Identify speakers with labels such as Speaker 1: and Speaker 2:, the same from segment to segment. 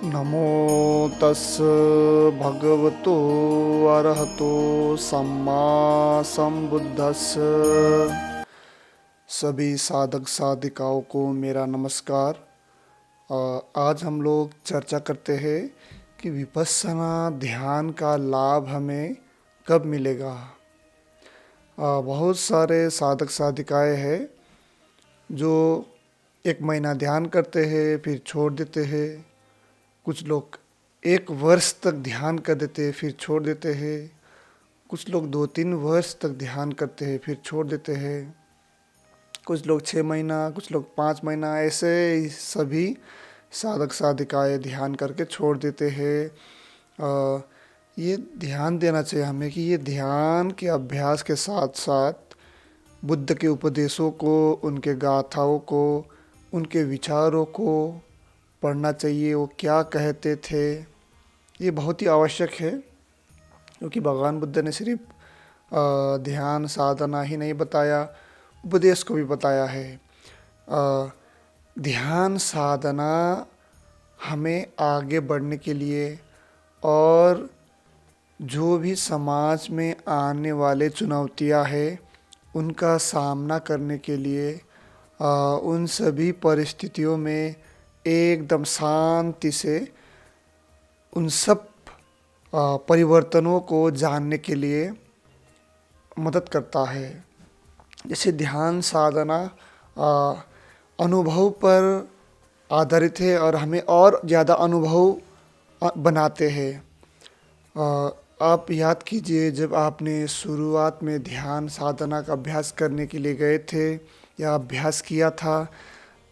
Speaker 1: नमो तस् भगवतो अरहतो सम्मा संबुद्धस्स। सभी साधक साधिकाओं को मेरा नमस्कार। आज हम लोग चर्चा करते हैं कि विपश्यना ध्यान का लाभ हमें कब मिलेगा। बहुत सारे साधक साधिकाएं हैं जो 1 महीना ध्यान करते हैं फिर छोड़ देते हैं। कुछ लोग 1 वर्ष तक ध्यान कर देते हैं फिर छोड़ देते हैं। कुछ लोग 2-3 वर्ष तक ध्यान करते हैं फिर छोड़ देते हैं। कुछ लोग 6 महीना, कुछ लोग 5 महीना, ऐसे ही सभी साधक साधिकाएं ध्यान करके छोड़ देते हैं। ये ध्यान देना चाहिए हमें कि ये ध्यान के अभ्यास के साथ साथ बुद्ध के उपदेशों को, उनके गाथाओं को, उनके विचारों को पढ़ना चाहिए। वो क्या कहते थे ये बहुत ही आवश्यक है, क्योंकि भगवान बुद्ध ने सिर्फ ध्यान साधना ही नहीं बताया, उपदेश को भी बताया है। ध्यान साधना हमें आगे बढ़ने के लिए और जो भी समाज में आने वाले चुनौतियां हैं उनका सामना करने के लिए उन सभी परिस्थितियों में एकदम शांति से उन सब परिवर्तनों को जानने के लिए मदद करता है। जैसे ध्यान साधना अनुभव पर आधारित है और हमें और ज़्यादा अनुभव बनाते हैं। आप याद कीजिए, जब आपने शुरुआत में ध्यान साधना का अभ्यास करने के लिए गए थे या अभ्यास किया था,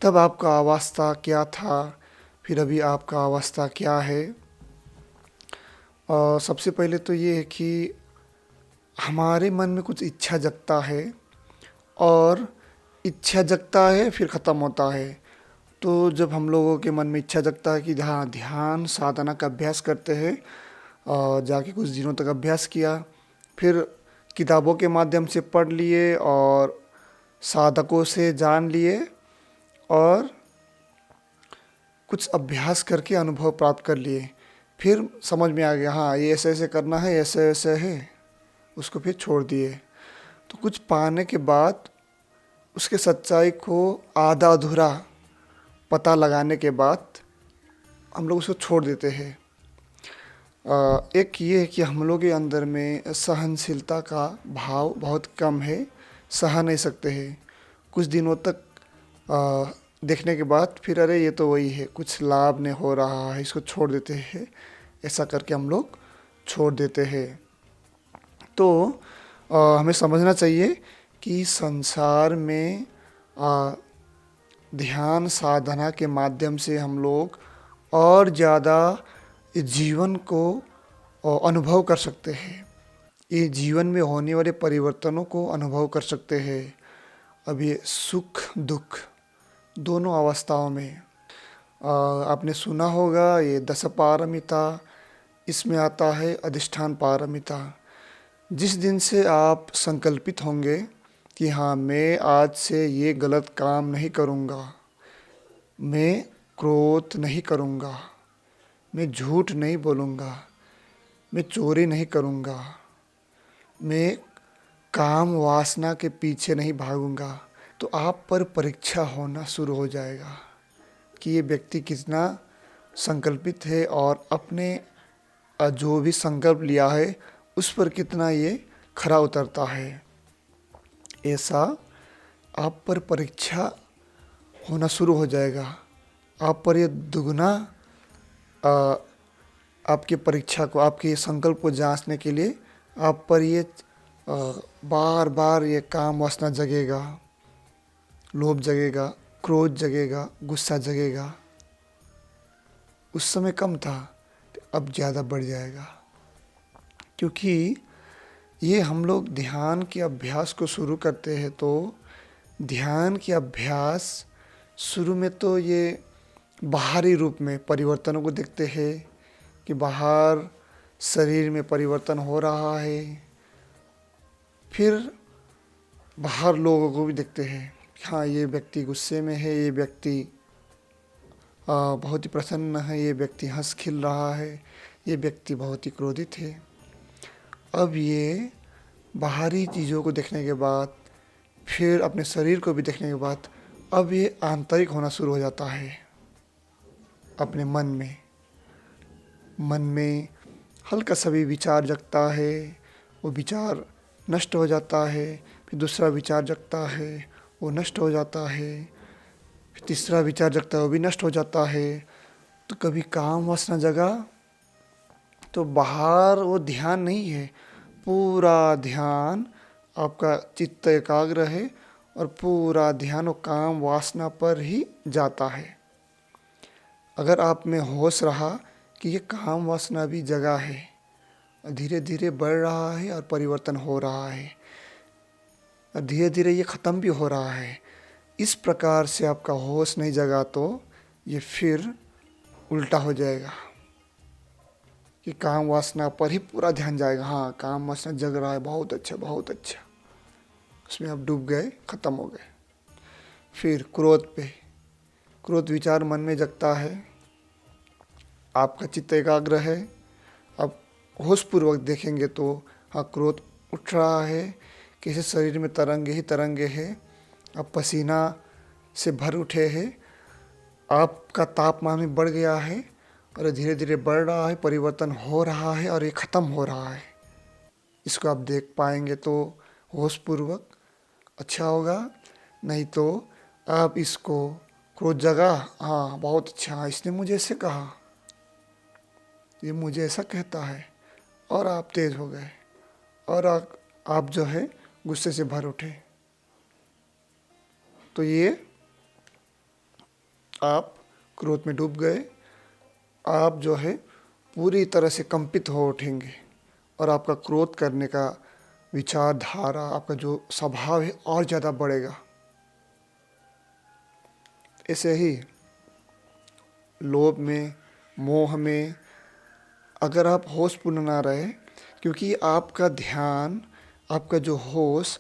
Speaker 1: तब आपका अवस्था क्या था, फिर अभी आपका अवस्था क्या है। और सबसे पहले तो ये है कि हमारे मन में कुछ इच्छा जगता है और इच्छा जगता है फिर ख़त्म होता है। तो जब हम लोगों के मन में इच्छा जगता है कि हाँ ध्यान साधना का अभ्यास करते हैं, और जाके कुछ दिनों तक अभ्यास किया, फिर किताबों के माध्यम से पढ़ लिए और साधकों से जान लिए और कुछ अभ्यास करके अनुभव प्राप्त कर लिए, फिर समझ में आ गया हाँ ये ऐसे ऐसे करना है, ऐसे ऐसे है, उसको फिर छोड़ दिए। तो कुछ पाने के बाद उसके सच्चाई को आधा अधूरा पता लगाने के बाद हम लोग उसको छोड़ देते हैं। एक ये है कि हम लोग के अंदर में सहनशीलता का भाव बहुत कम है, सह नहीं सकते हैं। कुछ दिनों तक देखने के बाद फिर अरे ये तो वही है, कुछ लाभ नहीं हो रहा है, इसको छोड़ देते हैं। ऐसा करके हम लोग छोड़ देते हैं। तो हमें समझना चाहिए कि संसार में ध्यान साधना के माध्यम से हम लोग और ज़्यादा जीवन को अनुभव कर सकते हैं। ये जीवन में होने वाले परिवर्तनों को अनुभव कर सकते हैं। अब ये सुख दुख दोनों अवस्थाओं में आपने सुना होगा ये 10 पारमिता, इसमें आता है अधिष्ठान पारमिता। जिस दिन से आप संकल्पित होंगे कि हाँ मैं आज से ये गलत काम नहीं करूँगा, मैं क्रोध नहीं करूँगा, मैं झूठ नहीं बोलूँगा, मैं चोरी नहीं करूँगा, मैं काम वासना के पीछे नहीं भागूँगा, तो आप पर परीक्षा होना शुरू हो जाएगा कि ये व्यक्ति कितना संकल्पित है और अपने जो भी संकल्प लिया है उस पर कितना ये खरा उतरता है। ऐसा आप पर परीक्षा होना शुरू हो जाएगा। आप पर ये दुगना आपकी परीक्षा को, आपके संकल्प को जांचने के लिए आप पर ये बार बार ये काम वासना जगेगा, लोभ जगेगा, क्रोध जगेगा, गुस्सा जगेगा। उस समय कम था, अब ज़्यादा बढ़ जाएगा, क्योंकि ये हम लोग ध्यान के अभ्यास को शुरू करते हैं। तो ध्यान के अभ्यास शुरू में तो ये बाहरी रूप में परिवर्तनों को देखते हैं कि बाहर शरीर में परिवर्तन हो रहा है, फिर बाहर लोगों को भी देखते हैं हाँ ये व्यक्ति गुस्से में है, ये व्यक्ति बहुत ही प्रसन्न है, ये व्यक्ति हंस खिल रहा है, ये व्यक्ति बहुत ही क्रोधित है। अब ये बाहरी चीज़ों को देखने के बाद, फिर अपने शरीर को भी देखने के बाद, अब ये आंतरिक होना शुरू हो जाता है। अपने मन में हल्का सा भी विचार जगता है, वो विचार नष्ट हो जाता है। फिर दूसरा विचार जगता है, वो नष्ट हो जाता है। फिर तीसरा विचार जगता है, वो भी नष्ट हो जाता है। तो कभी काम वासना जगा तो बाहर वो ध्यान नहीं है, पूरा ध्यान आपका चित्त एकाग्र है और पूरा ध्यान वो काम वासना पर ही जाता है। अगर आप में होश रहा कि ये काम वासना भी जगा है, धीरे धीरे बढ़ रहा है और परिवर्तन हो रहा है, और धीरे धीरे ये ख़त्म भी हो रहा है, इस प्रकार से आपका होश नहीं जगा तो ये फिर उल्टा हो जाएगा कि काम वासना पर ही पूरा ध्यान जाएगा। हाँ, काम वासना जग रहा है, बहुत अच्छा बहुत अच्छा, उसमें आप डूब गए, ख़त्म हो गए। फिर क्रोध विचार मन में जगता है, आपका चित्त एकाग्र है। अब होशपूर्वक देखेंगे तो हाँ, क्रोध उठ रहा है, कैसे शरीर में तरंगे ही तरंगे हैं, अब पसीना से भर उठे हैं, आपका तापमान भी बढ़ गया है और धीरे धीरे बढ़ रहा है, परिवर्तन हो रहा है और ये ख़त्म हो रहा है। इसको आप देख पाएंगे तो होशपूर्वक अच्छा होगा, नहीं तो आप इसको क्रोध जगा, हाँ बहुत अच्छा, हाँ इसने मुझे ऐसे कहा, ये मुझे ऐसा कहता है, और आप तेज हो गए और आप जो है गुस्से से भर उठे। तो ये आप क्रोध में डूब गए, आप जो है पूरी तरह से कंपित हो उठेंगे और आपका क्रोध करने का विचारधारा, आपका जो स्वभाव है और ज़्यादा बढ़ेगा। ऐसे ही लोभ में, मोह में अगर आप होशपूर्ण ना रहे, क्योंकि आपका ध्यान, आपका जो होश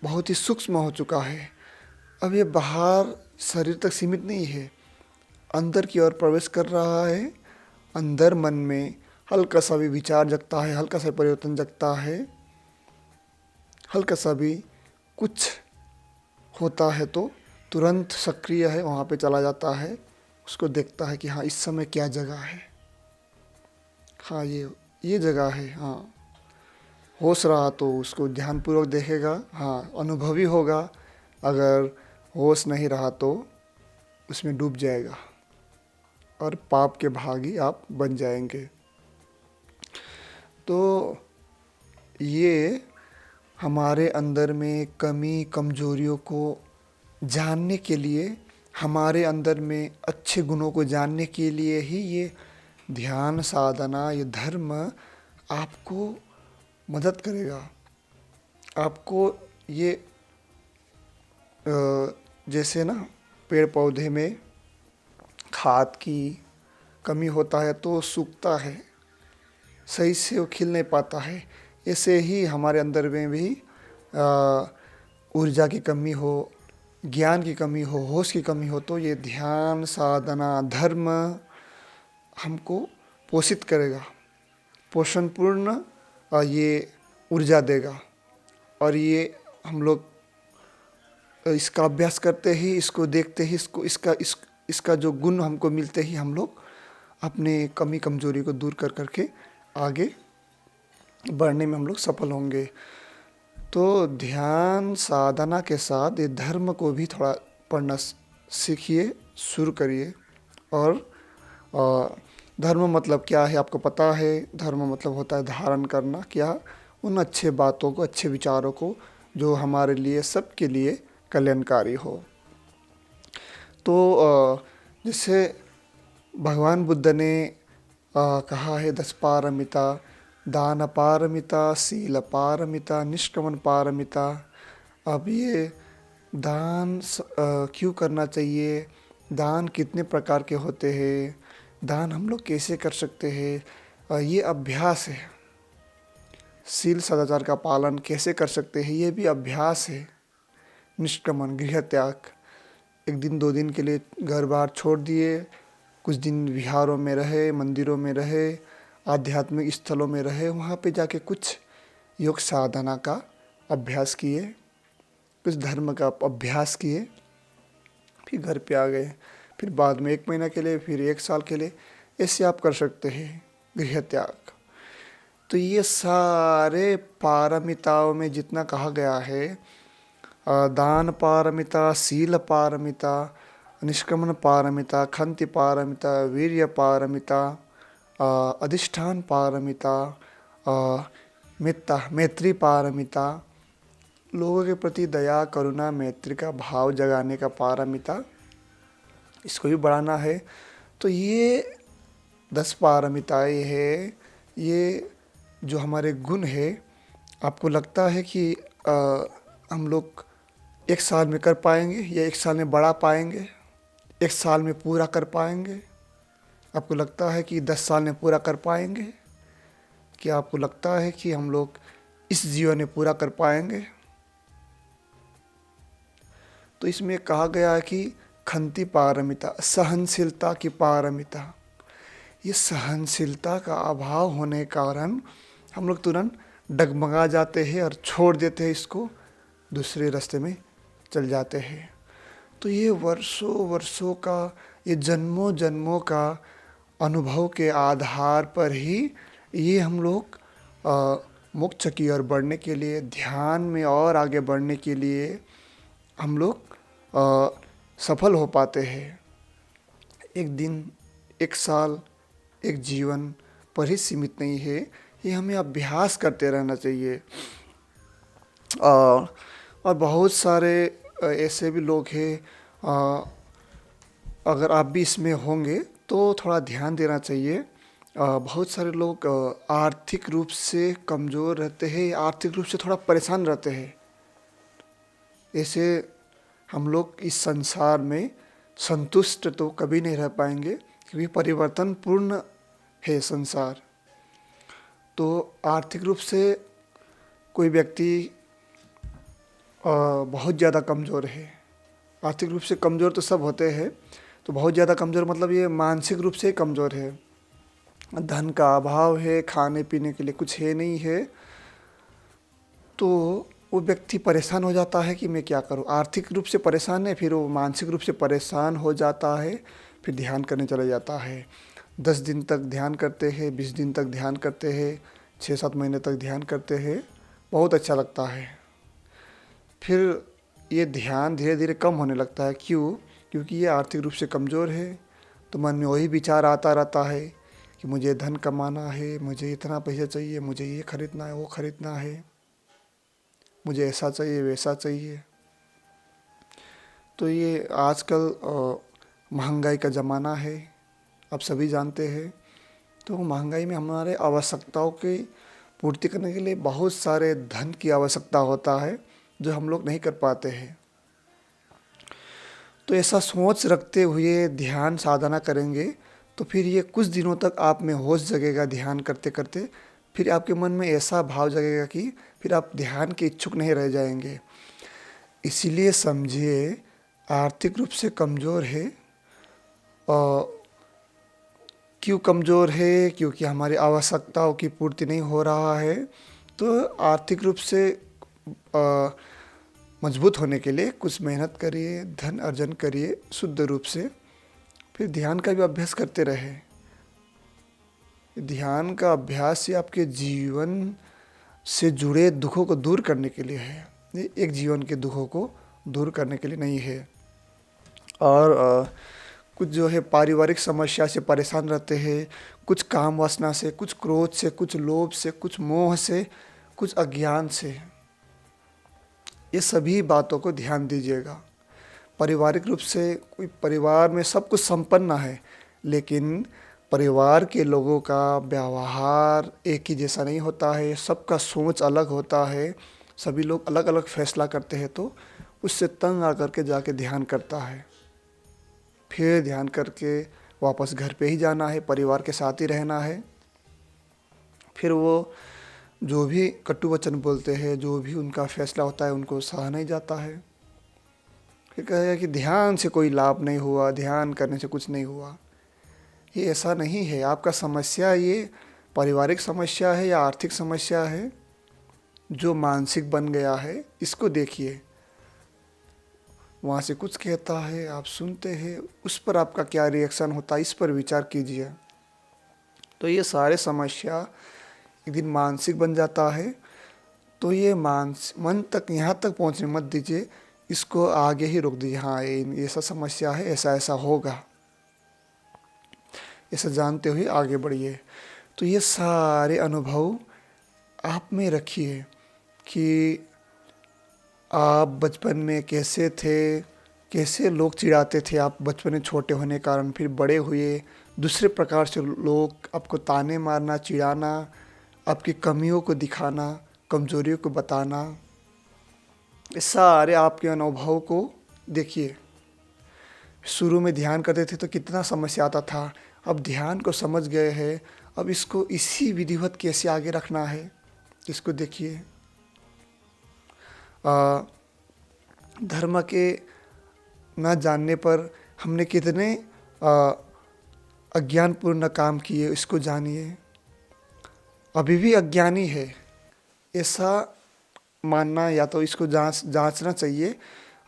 Speaker 1: बहुत ही सूक्ष्म हो चुका है, अब ये बाहर शरीर तक सीमित नहीं है, अंदर की ओर प्रवेश कर रहा है। अंदर मन में हल्का सा भी विचार जगता है, हल्का सा परिवर्तन जगता है, हल्का सा भी कुछ होता है तो तुरंत सक्रिय है, वहाँ पे चला जाता है, उसको देखता है कि हाँ इस समय क्या जगह है, हाँ ये जगह है। हाँ, होश रहा तो उसको ध्यानपूर्वक देखेगा, हाँ अनुभवी होगा। अगर होश नहीं रहा तो उसमें डूब जाएगा और पाप के भागी आप बन जाएंगे। तो ये हमारे अंदर में कमी कमजोरियों को जानने के लिए, हमारे अंदर में अच्छे गुणों को जानने के लिए ही ये ध्यान साधना, ये धर्म आपको मदद करेगा। आपको ये जैसे ना पेड़ पौधे में खाद की कमी होता है तो सूखता है, सही से वो खिल नहीं पाता है, ऐसे ही हमारे अंदर में भी ऊर्जा की कमी हो, ज्ञान की कमी हो, होश की कमी हो, तो ये ध्यान साधना धर्म हमको पोषित करेगा, पोषणपूर्ण ये ऊर्जा देगा। और ये हम लोग इसका अभ्यास करते ही, इसको देखते ही, इसका जो गुण हमको मिलते ही हम लोग अपने कमी कमजोरी को दूर कर करके आगे बढ़ने में हम लोग सफल होंगे। तो ध्यान साधना के साथ ये धर्म को भी थोड़ा पढ़ना सीखिए, शुरू करिए। और धर्म मतलब क्या है आपको पता है, धर्म मतलब होता है धारण करना, क्या उन अच्छे बातों को, अच्छे विचारों को जो हमारे लिए, सबके लिए कल्याणकारी हो। तो जैसे भगवान बुद्ध ने कहा है 10 पारमिता, दान पारमिता, शील पारमिता, निष्कामन पारमिता। अब ये दान क्यों करना चाहिए, दान कितने प्रकार के होते हैं, दान हम लोग कैसे कर सकते हैं, ये अभ्यास है। शील सदाचार का पालन कैसे कर सकते हैं, ये भी अभ्यास है। निष्कामन गृह त्याग, 1 दिन 2 दिन के लिए घर बार छोड़ दिए, कुछ दिन विहारों में रहे, मंदिरों में रहे, आध्यात्मिक स्थलों में रहे, वहाँ पे जाके कुछ योग साधना का अभ्यास किए, कुछ धर्म का अभ्यास किए, फिर घर पे आ गए। फिर बाद में 1 महीना के लिए, फिर 1 साल के लिए, ऐसे आप कर सकते हैं गृह त्याग। तो ये सारे पारमिताओं में जितना कहा गया है, दान पारमिता, शील पारमिता, निष्क्रमण पारमिता, खंति पारमिता, वीर्य पारमिता, अधिष्ठान पारमिता, मैत्री पारमिता, लोगों के प्रति दया करुणा मैत्री का भाव जगाने का पारमिता, इसको भी बढ़ाना है। तो ये 10 पारमिताएँ है। ये जो हमारे गुण है, आपको लगता है कि हम लोग 1 साल में कर पाएंगे या 1 साल में बढ़ा पाएंगे, 1 साल में पूरा कर पाएंगे? आपको लगता है कि 10 साल में पूरा कर पाएंगे? क्या आपको लगता है कि हम लोग इस जीवन में पूरा कर पाएंगे? तो इसमें कहा गया है कि खंति पारमिता, सहनशीलता की पारमिता। ये सहनशीलता का अभाव होने के कारण हम लोग तुरंत डगमगा जाते हैं और छोड़ देते हैं इसको, दूसरे रास्ते में चल जाते हैं। तो ये वर्षों वर्षों का, ये जन्मों जन्मों का अनुभव के आधार पर ही ये हम लोग मोक्ष की ओर बढ़ने के लिए, ध्यान में और आगे बढ़ने के लिए हम लोग सफल हो पाते हैं। एक दिन, 1 साल, एक जीवन पर ही सीमित नहीं है, ये हमें अभ्यास करते रहना चाहिए। और बहुत सारे ऐसे भी लोग हैं, अगर आप भी इसमें होंगे तो थोड़ा ध्यान देना चाहिए। बहुत सारे लोग आर्थिक रूप से कमज़ोर रहते हैं, आर्थिक रूप से थोड़ा परेशान रहते हैं। ऐसे हम लोग इस संसार में संतुष्ट तो कभी नहीं रह पाएंगे, क्योंकि परिवर्तन पूर्ण है संसार। तो आर्थिक रूप से कोई व्यक्ति बहुत ज़्यादा कमज़ोर है, आर्थिक रूप से कमज़ोर तो सब होते हैं, तो बहुत ज़्यादा कमज़ोर मतलब ये मानसिक रूप से कमज़ोर है। धन का अभाव है, खाने पीने के लिए कुछ है नहीं है, तो वो व्यक्ति परेशान हो जाता है कि मैं क्या करूं। आर्थिक रूप से परेशान है, फिर वो मानसिक रूप से परेशान हो जाता है, फिर ध्यान करने चला जाता है। 10 दिन तक ध्यान करते हैं, 20 दिन तक ध्यान करते हैं, 6-7 महीने तक ध्यान करते हैं, बहुत अच्छा लगता है। फिर ये ध्यान धीरे धीरे कम होने लगता है। क्यों? क्योंकि ये आर्थिक रूप से कमज़ोर है, तो मन में वही विचार आता रहता है कि मुझे धन कमाना है, मुझे इतना पैसा चाहिए, मुझे ये खरीदना है, वो खरीदना है, मुझे ऐसा चाहिए, वैसा चाहिए। तो ये आजकल महंगाई का ज़माना है, आप सभी जानते हैं। तो महंगाई में हमारे आवश्यकताओं की पूर्ति करने के लिए बहुत सारे धन की आवश्यकता होता है, जो हम लोग नहीं कर पाते हैं। तो ऐसा सोच रखते हुए ध्यान साधना करेंगे तो फिर ये कुछ दिनों तक आप में होश जगेगा ध्यान करते करते। फिर आपके मन में ऐसा भाव जगेगा कि फिर आप ध्यान के इच्छुक नहीं रह जाएंगे। इसीलिए समझिए, आर्थिक रूप से कमज़ोर है। क्यों कमज़ोर है? क्योंकि हमारी आवश्यकताओं की पूर्ति नहीं हो रहा है। तो आर्थिक रूप से मजबूत होने के लिए कुछ मेहनत करिए, धन अर्जन करिए शुद्ध रूप से, फिर ध्यान का भी अभ्यास करते रहे। ध्यान का अभ्यास ही आपके जीवन से जुड़े दुखों को दूर करने के लिए है, ये एक जीवन के दुखों को दूर करने के लिए नहीं है। और कुछ जो है पारिवारिक समस्या से परेशान रहते हैं, कुछ काम वासना से, कुछ क्रोध से, कुछ लोभ से, कुछ मोह से, कुछ अज्ञान से, ये सभी बातों को ध्यान दीजिएगा। पारिवारिक रूप से कोई परिवार में सब कुछ संपन्न है, लेकिन परिवार के लोगों का व्यवहार एक ही जैसा नहीं होता है, सबका सोच अलग होता है, सभी लोग अलग अलग फैसला करते हैं। तो उससे तंग आकर के जाके ध्यान करता है, फिर ध्यान करके वापस घर पे ही जाना है, परिवार के साथ ही रहना है। फिर वो जो भी कटु वचन बोलते हैं, जो भी उनका फैसला होता है, उनको सहा नहीं जाता है। फिर कहेगा कि ध्यान से कोई लाभ नहीं हुआ, ध्यान करने से कुछ नहीं हुआ। ये ऐसा नहीं है। आपका समस्या ये पारिवारिक समस्या है या आर्थिक समस्या है जो मानसिक बन गया है, इसको देखिए। वहाँ से कुछ कहता है, आप सुनते हैं, उस पर आपका क्या रिएक्शन होता है, इस पर विचार कीजिए। तो ये सारे समस्या एक दिन मानसिक बन जाता है, तो ये मन तक यहाँ तक पहुँचने मत दीजिए, इसको आगे ही रोक दीजिए। हाँ, ये ऐसा समस्या है, ऐसा ऐसा होगा, ऐसा जानते हुए आगे बढ़िए। तो ये सारे अनुभव आप में रखिए कि आप बचपन में कैसे थे, कैसे लोग चिढ़ाते थे आप बचपन में छोटे होने के कारण, फिर बड़े हुए दूसरे प्रकार से लोग आपको ताने मारना, चिढ़ाना, आपकी कमियों को दिखाना, कमजोरियों को बताना, ये सारे आपके अनुभव को देखिए। शुरू में ध्यान करते थे तो कितना समस्या आता था, अब ध्यान को समझ गए हैं, अब इसको इसी विधिवत कैसे आगे रखना है, इसको देखिए। धर्म के न जानने पर हमने कितने अज्ञानपूर्ण काम किए, इसको जानिए। अभी भी अज्ञानी है ऐसा मानना, या तो इसको जांचना चाहिए।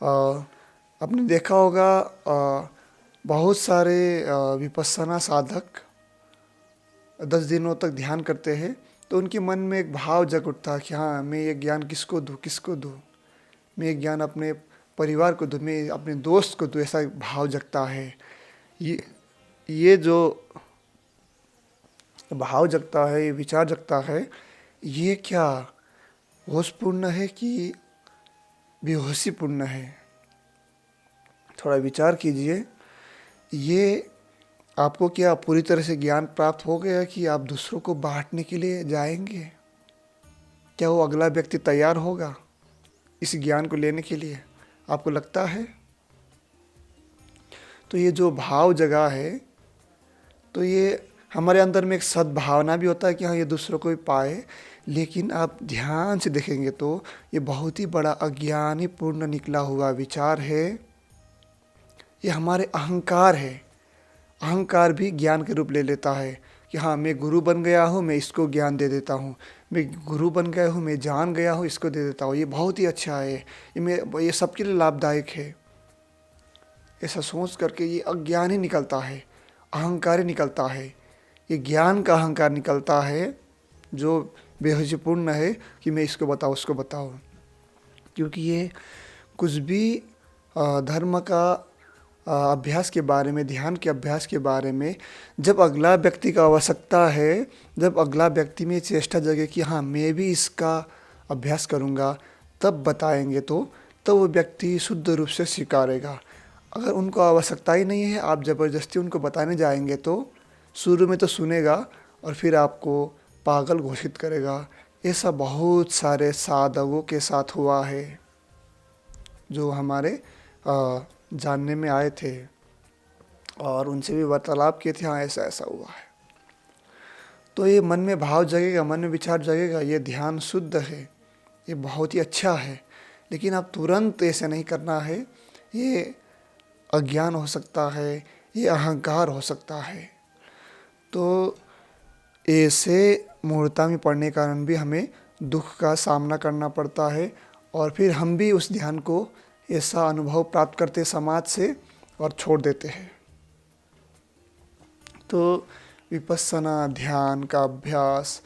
Speaker 1: आपने देखा होगा बहुत सारे विपस्सना साधक 10 दिनों तक ध्यान करते हैं, तो उनके मन में एक भाव जग उठता है कि हाँ, मैं ये ज्ञान किसको दूँ, किसको दूँ, मैं ये ज्ञान अपने परिवार को दूँ, मैं अपने दोस्त को दूँ, ऐसा भाव जगता है। ये जो भाव जगता है, ये विचार जगता है, ये क्या होशपूर्ण है कि बेहोशीपूर्ण है? थोड़ा विचार कीजिए। ये आपको क्या पूरी तरह से ज्ञान प्राप्त हो गया कि आप दूसरों को बांटने के लिए जाएंगे? क्या वो अगला व्यक्ति तैयार होगा इस ज्ञान को लेने के लिए? आपको लगता है? तो ये जो भाव जगा है, तो ये हमारे अंदर में एक सद्भावना भी होता है कि हाँ, ये दूसरों को भी पाए, लेकिन आप ध्यान से देखेंगे तो ये बहुत ही बड़ा अज्ञानी पूर्ण निकला हुआ विचार है। ये हमारे अहंकार है। अहंकार भी ज्ञान के रूप ले लेता है कि हाँ, मैं गुरु बन गया हूँ, मैं इसको ज्ञान दे देता हूँ, मैं गुरु बन गया हूँ, मैं जान गया हूँ, इसको दे देता हूँ, ये बहुत ही अच्छा है, ये सबके लिए लाभदायक है। ऐसा सोच करके ये अज्ञान ही निकलता है, अहंकार ही निकलता है। ये ज्ञान का अहंकार निकलता है जो बेहोशीपूर्ण है कि मैं इसको बताऊँ, उसको बताऊँ। क्योंकि ये कुछ भी धर्म का अभ्यास के बारे में, ध्यान के अभ्यास के बारे में, जब अगला व्यक्ति का आवश्यकता है, जब अगला व्यक्ति में चेष्टा जगे कि हाँ, मैं भी इसका अभ्यास करूँगा, तब बताएंगे तो तब वो व्यक्ति शुद्ध रूप से स्वीकारेगा। अगर उनको आवश्यकता ही नहीं है, आप ज़बरदस्ती उनको बताने जाएंगे तो शुरू में तो सुनेगा और फिर आपको पागल घोषित करेगा। ऐसा बहुत सारे साधकों के साथ हुआ है जो हमारे जानने में आए थे, और उनसे भी वार्तालाप किए थे, हाँ ऐसा ऐसा हुआ है। तो ये मन में भाव जगेगा, मन में विचार जगेगा, ये ध्यान शुद्ध है, ये बहुत ही अच्छा है, लेकिन आप तुरंत ऐसे नहीं करना है। ये अज्ञान हो सकता है, ये अहंकार हो सकता है। तो ऐसे मूर्ता में पड़ने के कारण भी हमें दुख का सामना करना पड़ता है, और फिर हम भी उस ध्यान को ऐसा अनुभव प्राप्त करते समाज से और छोड़ देते हैं। तो विपस्सना ध्यान का अभ्यास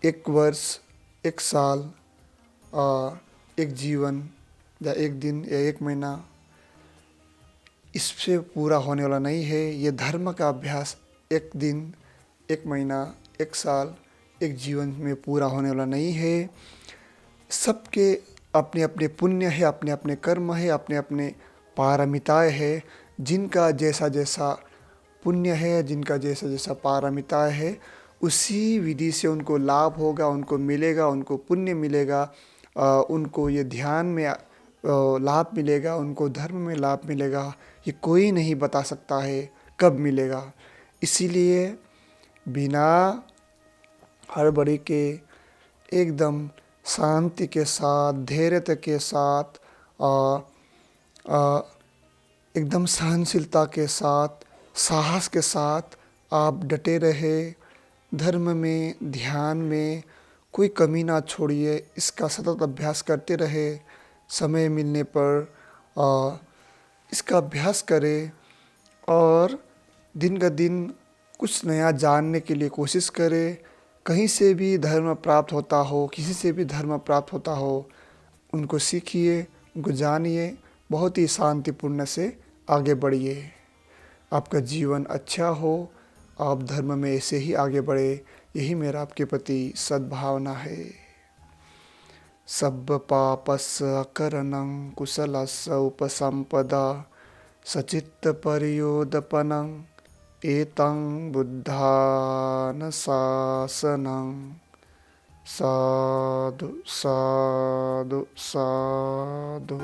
Speaker 1: 1 वर्ष, 1 साल, एक जीवन या 1 दिन या 1 महीना इससे पूरा होने वाला नहीं है। ये धर्म का अभ्यास 1 दिन, 1 महीना, 1 साल, 1 जीवन में पूरा होने वाला नहीं है। सबके अपने अपने पुण्य है, अपने अपने कर्म है, अपने अपने पारमिताएँ है। जिनका जैसा जैसा पुण्य है, जिनका जैसा जैसा पारमिताएँ है, उसी विधि से उनको लाभ होगा, उनको मिलेगा, उनको पुण्य मिलेगा, उनको ये ध्यान में लाभ मिलेगा, उनको धर्म में लाभ मिलेगा। ये कोई नहीं बता सकता है कब मिलेगा। इसीलिए बिना हड़बड़ी के, एकदम शांति के साथ, धैर्यता के साथ, एकदम सहनशीलता के साथ साहस के साथ आप डटे रहे, धर्म में, ध्यान में कोई कमी ना छोड़िए, इसका सतत अभ्यास करते रहे। समय मिलने पर इसका अभ्यास करें और दिन का दिन कुछ नया जानने के लिए कोशिश करें। कहीं से भी धर्म प्राप्त होता हो, किसी से भी धर्म प्राप्त होता हो, उनको सीखिए, उनको जानिए, बहुत ही शांतिपूर्ण से आगे बढ़िए। आपका जीवन अच्छा हो, आप धर्म में ऐसे ही आगे बढ़े, यही मेरा आपके प्रति सद्भावना है। सब्ब पापस्य अकरणं कुशलस्य उपसम्पदा सचित्त परियोदपनं एतं बुद्धानुशासनं। साधु साधु साधु।